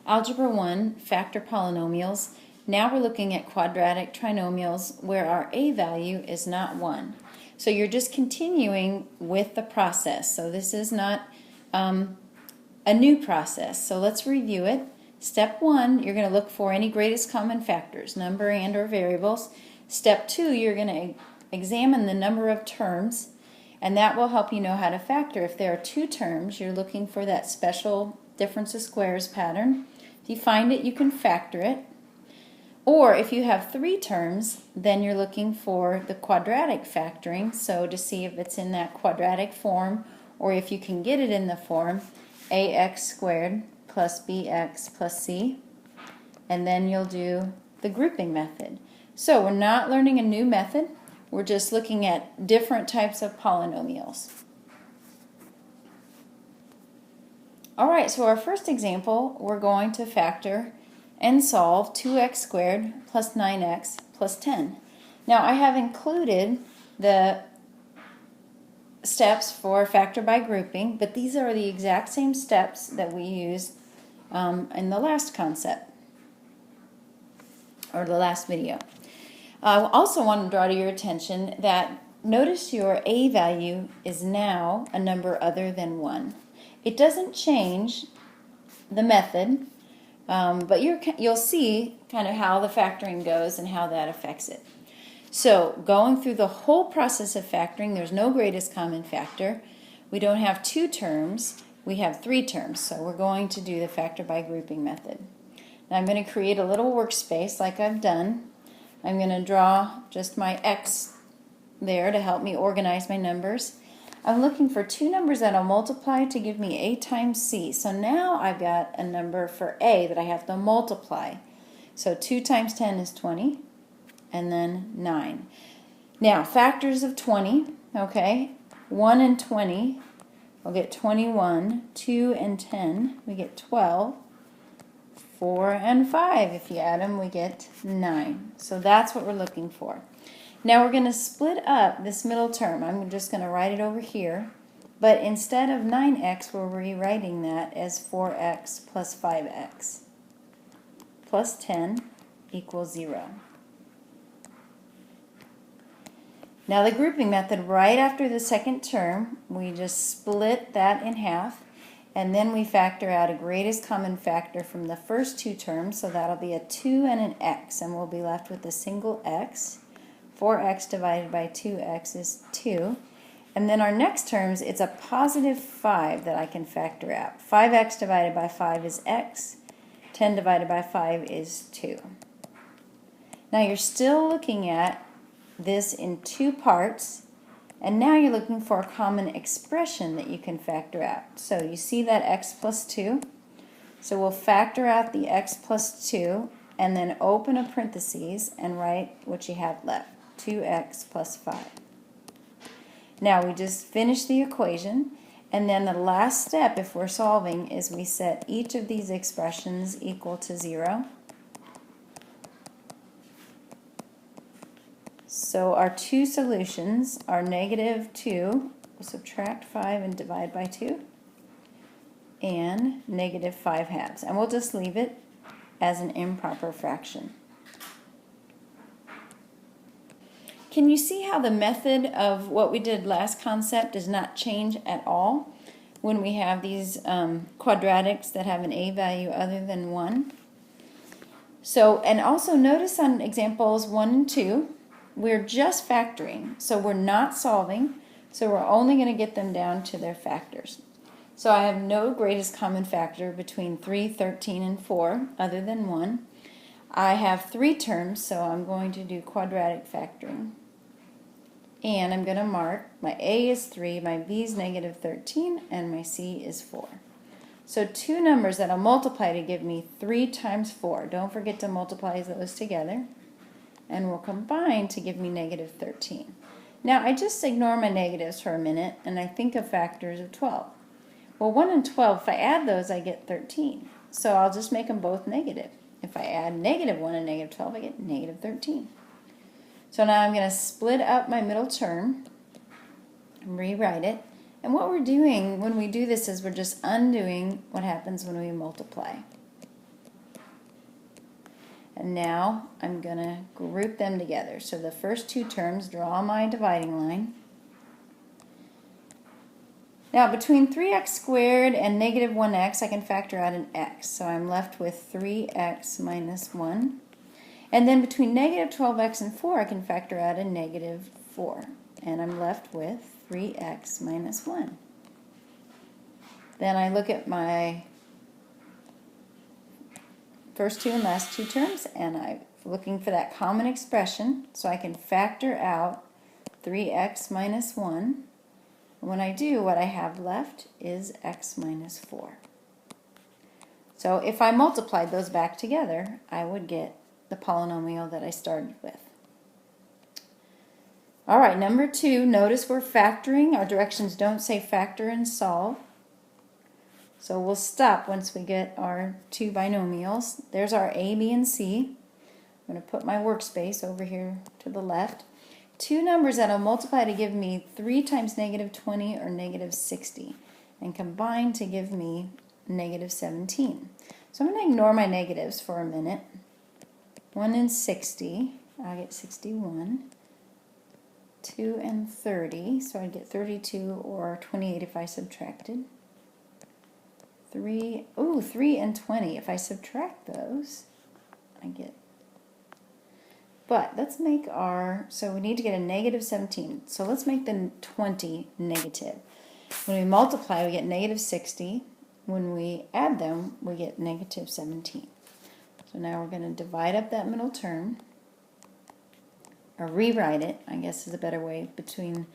Algebra 1, factor polynomials. Now we're looking at quadratic trinomials where our a value is not 1. So you're just continuing with the process. So this is not a new process. So let's review it. Step 1, you're going to look for any greatest common factors, number and or variables. Step 2, you're going to examine the number of terms, and that will help you know how to factor. If there are 2 terms, you're looking for that special difference of squares pattern. If you find it, you can factor it. Or if you have 3 terms, then you're looking for the quadratic factoring, so to see if it's in that quadratic form, or if you can get it in the form ax squared plus bx plus c, and then you'll do the grouping method. So we're not learning a new method, we're just looking at different types of polynomials. Alright, so our first example, we're going to factor and solve 2x squared plus 9x plus 10. Now I have included the steps for factor by grouping, but these are the exact same steps that we used in the last concept, or the last video. I also want to draw to your attention that notice your a value is now a number other than 1. It doesn't change the method, but you'll see kind of how the factoring goes and how that affects it. So going through the whole process of factoring, there's no greatest common factor. We don't have 2 terms, we have 3 terms, so we're going to do the factor by grouping method. Now I'm going to create a little workspace like I've done. I'm going to draw just my X there to help me organize my numbers. I'm looking for 2 numbers that will multiply to give me a times c. So now I've got a number for a that I have to multiply. So 2 times 10 is 20, and then 9. Now, factors of 20, okay, 1 and 20, we'll get 21, 2 and 10, we get 12, 4 and 5, if you add them, we get 9. So that's what we're looking for. Now we're going to split up this middle term. I'm just going to write it over here. But instead of 9x, we're rewriting that as 4x plus 5x plus 10 equals 0. Now the grouping method, right after the second term, we just split that in half. And then we factor out a greatest common factor from the first 2 terms. So that'll be a 2 and an x. And we'll be left with a single x. 4x divided by 2x is 2. And then our next terms, it's a positive 5 that I can factor out. 5x divided by 5 is x. 10 divided by 5 is 2. Now you're still looking at this in 2 parts. And now you're looking for a common expression that you can factor out. So you see that x plus 2. So we'll factor out the x plus 2 and then open a parentheses and write what you have left. 2x plus 5. Now we just finished the equation, and then the last step if we're solving is we set each of these expressions equal to 0. So our 2 solutions are negative 2, we'll subtract 5 and divide by 2, and negative 5/2. And we'll just leave it as an improper fraction. Can you see how the method of what we did last concept does not change at all when we have these quadratics that have an a value other than 1? So, and also notice on examples 1 and 2, we're just factoring. So we're not solving, so we're only going to get them down to their factors. So I have no greatest common factor between 3, 13, and 4 other than 1. I have 3 terms, so I'm going to do quadratic factoring. And I'm going to mark my a is 3, my b is negative 13, and my c is 4. So 2 numbers that I'll multiply to give me 3 times 4. Don't forget to multiply those together. And will combine to give me negative 13. Now I just ignore my negatives for a minute and I think of factors of 12. Well, 1 and 12, if I add those, I get 13. So I'll just make them both negative. If I add negative 1 and negative 12, I get negative 13. So now I'm going to split up my middle term and rewrite it. And what we're doing when we do this is we're just undoing what happens when we multiply. And now I'm going to group them together. So the first two terms, draw my dividing line. Now between 3x squared and negative 1x, I can factor out an x. So I'm left with 3x minus 1. And then between negative 12x and 4, I can factor out a negative 4. And I'm left with 3x minus 1. Then I look at my first two and last two terms, and I'm looking for that common expression, so I can factor out 3x minus 1. When I do, what I have left is x minus 4. So if I multiplied those back together, I would get the polynomial that I started with. All right, number 2, notice we're factoring. Our directions don't say factor and solve. So we'll stop once we get our two binomials. There's our A, B, and C. I'm going to put my workspace over here to the left. Two numbers that will multiply to give me 3 times negative 20 or negative 60, and combine to give me negative 17. So I'm going to ignore my negatives for a minute. 1 and 60, I'll get 61. 2 and 30, so I'd get 32 or 28 if I subtracted. 3 and 20. If I subtract those, I get. But let's make so we need to get a negative 17. So let's make the 20 negative. When we multiply, we get negative 60. When we add them, we get negative 17. So now we're going to divide up that middle term, or rewrite it, I guess is a better way, between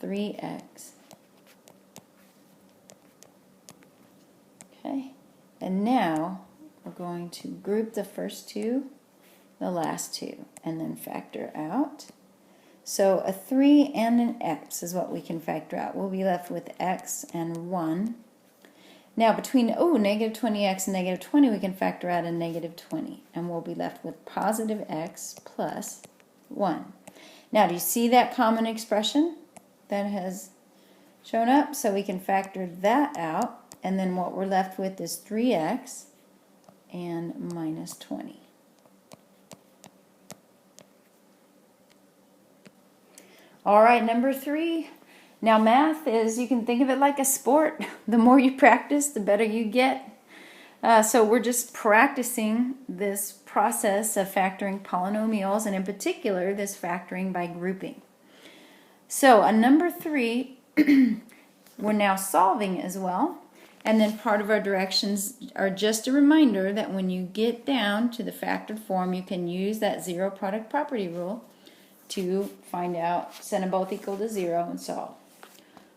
3x. Okay, and now we're going to group the first two, the last two, and then factor out. So a 3 and an x is what we can factor out. We'll be left with x and 1. Now between negative 20x and negative 20, we can factor out a negative 20, and we'll be left with positive x plus 1. Now do you see that common expression that has shown up? So we can factor that out. And then what we're left with is 3x and minus 20. All right, number 3. Now math is, you can think of it like a sport. The more you practice, the better you get. So we're just practicing this process of factoring polynomials, and in particular, this factoring by grouping. So on number 3, we're now solving as well. And then part of our directions are just a reminder that when you get down to the factored form, you can use that zero product property rule to find out, set them both equal to 0 and solve.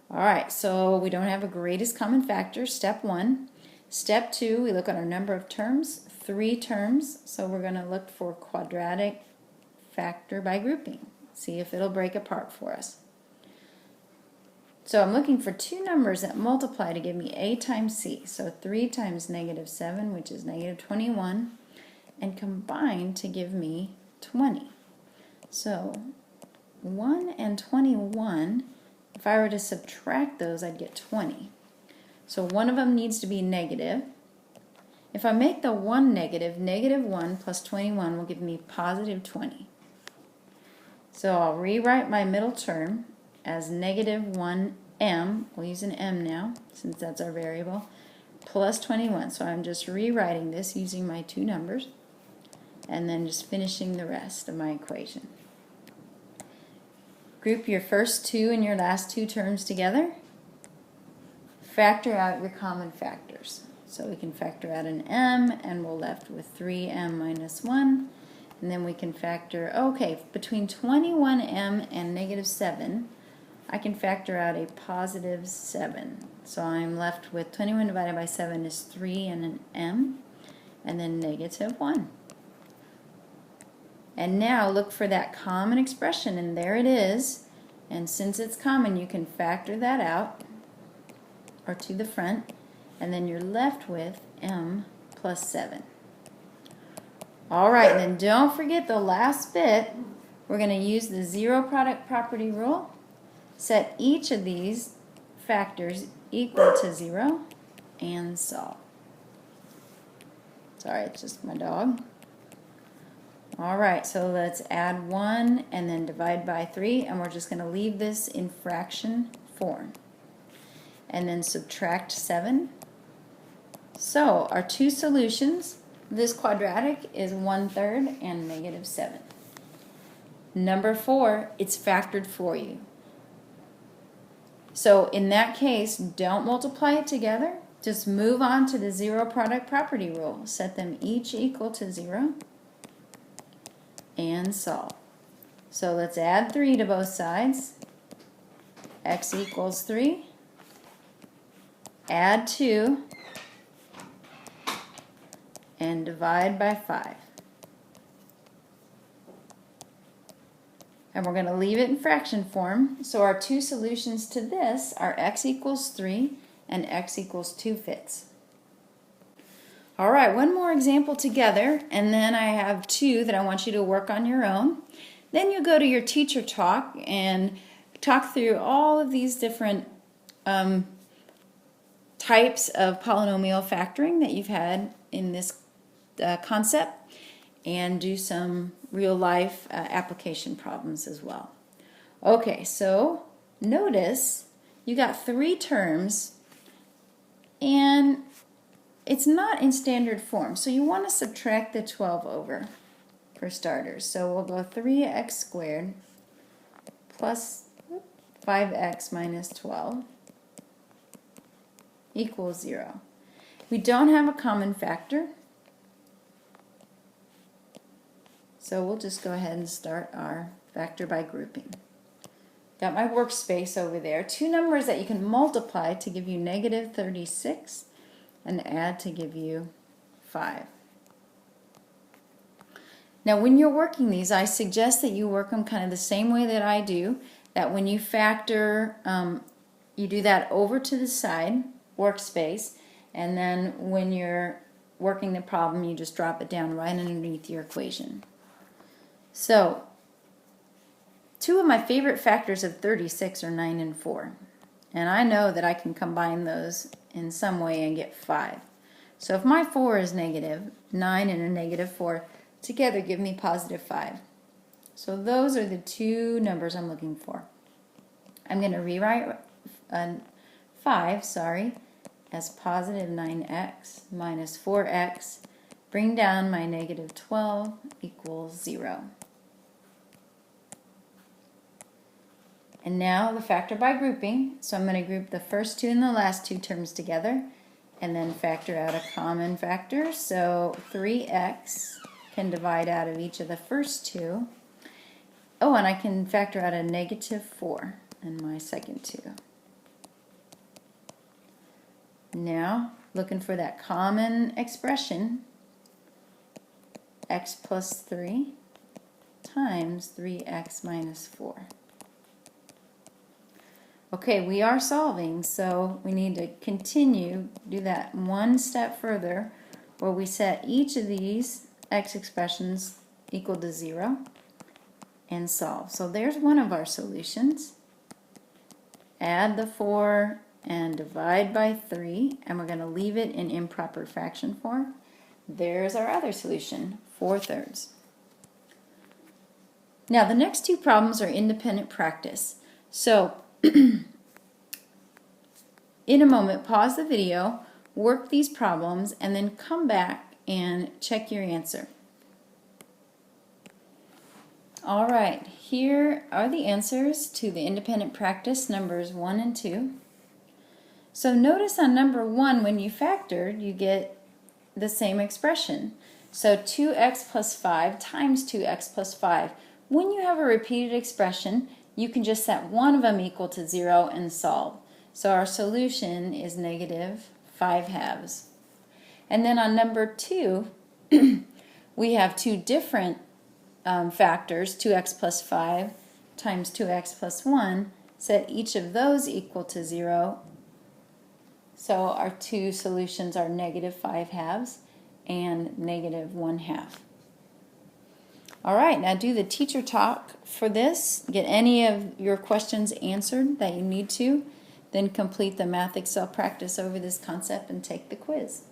All right, so we don't have a greatest common factor, step 1. Step 2, we look at our number of terms, 3 terms. So we're going to look for quadratic factor by grouping. See if it'll break apart for us. So I'm looking for two numbers that multiply to give me a times c. So 3 times negative 7, which is negative 21, and combine to give me 20. So 1 and 21, if I were to subtract those, I'd get 20. So one of them needs to be negative. If I make the 1 negative, negative 1 plus 21 will give me positive 20. So I'll rewrite my middle term as negative 1m, we'll use an m now since that's our variable, plus 21. So I'm just rewriting this using my two numbers and then just finishing the rest of my equation. Group your first two and your last two terms together. Factor out your common factors. So we can factor out an m, and we're left with 3m minus 1. And then we can factor, between 21m and negative 7, I can factor out a positive 7. So I'm left with 21 divided by 7 is 3 and an m, and then negative 1. And now look for that common expression, and there it is. And since it's common, you can factor that out, or to the front, and then you're left with m plus 7. All right, and then don't forget the last bit. We're going to use the zero product property rule. Set each of these factors equal to 0 and solve. Sorry, it's just my dog. All right, so let's add 1 and then divide by 3, and we're just going to leave this in fraction form. And then subtract 7. So our two solutions, this quadratic is 1/3 and -7. Number 4, it's factored for you. So in that case, don't multiply it together. Just move on to the zero product property rule. Set them each equal to 0 and solve. So let's add 3 to both sides. X equals 3. Add 2 and divide by 5. And we're going to leave it in fraction form. So our two solutions to this are x equals 3 and x equals 2 fifths. All right, one more example together, and then I have 2 that I want you to work on your own. Then you go to your teacher talk and talk through all of these different types of polynomial factoring that you've had in this concept, and do some real-life application problems as well. Okay, so notice you got 3 terms, and it's not in standard form, so you want to subtract the 12 over for starters. So we'll go 3x squared plus 5x minus 12 equals 0. We don't have a common factor, so we'll just go ahead and start our factor by grouping. Got my workspace over there. 2 numbers that you can multiply to give you -36 and add to give you 5. Now when you're working these, I suggest that you work them kind of the same way that I do, that when you factor, you do that over to the side, workspace, and then when you're working the problem, you just drop it down right underneath your equation. So 2 of my favorite factors of 36 are 9 and 4. And I know that I can combine those in some way and get 5. So if my 4 is negative, 9 and a -4 together give me +5. So those are the 2 numbers I'm looking for. I'm going to rewrite 5, as +9x minus 4x. Bring down my -12 equals 0. And now the factor by grouping. So I'm going to group the first 2 and the last 2 terms together and then factor out a common factor. So 3x can divide out of each of the first 2. Oh, and I can factor out a -4 in my second 2. Now, looking for that common expression, x plus 3 times 3x minus 4. Okay, we are solving, so we need to continue, do that one step further, where we set each of these x expressions equal to 0 and solve. So there's one of our solutions. Add the 4 and divide by 3, and we're going to leave it in improper fraction form. There's our other solution, 4/3. Now the next 2 problems are independent practice. So in a moment, pause the video, work these problems, and then come back and check your answer. All right, here are the answers to the independent practice numbers 1 and 2. So notice on number 1, when you factored, you get the same expression. So 2x plus 5 times 2x plus 5. When you have a repeated expression, you can just set one of them equal to 0 and solve. So our solution is -5/2. And then on number 2, we have 2 different factors, 2x plus 5 times 2x plus 1. Set each of those equal to 0. So our 2 solutions are -5/2 and -1/2. All right, now do the teacher talk for this. Get any of your questions answered that you need to. Then complete the Math Excel practice over this concept and take the quiz.